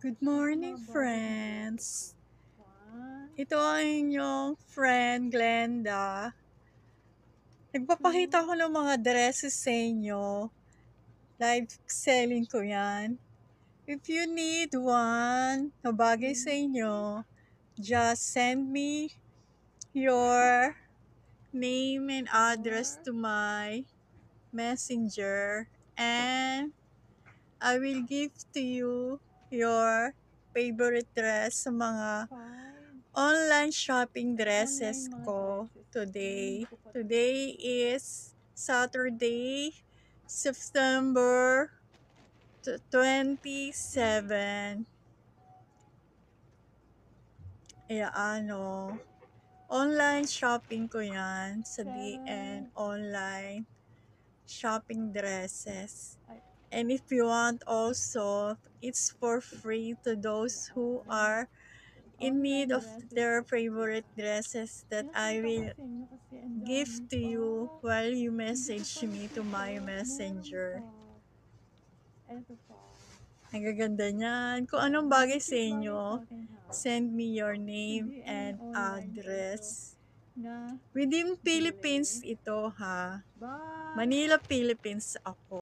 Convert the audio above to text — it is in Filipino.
Good morning, friends! Ito ang inyong friend, Glenda. Nagpapakita ko ng mga dresses sa inyo. Live selling ko yan. If you need one na bagay sa inyo, just send me your name and address to my messenger and I will give to you your favorite dress sa mga online shopping dresses ko today. Today is Saturday, September 27. Online shopping ko yan sa DN online shopping dresses. And if you want also, it's for free to those who are in need of their favorite dresses that I will give to you while you message me to my messenger. Ang gaganda niyan. Kung anong bagay sa inyo, send me your name and address. Within Philippines ito ha. Manila, Philippines ako.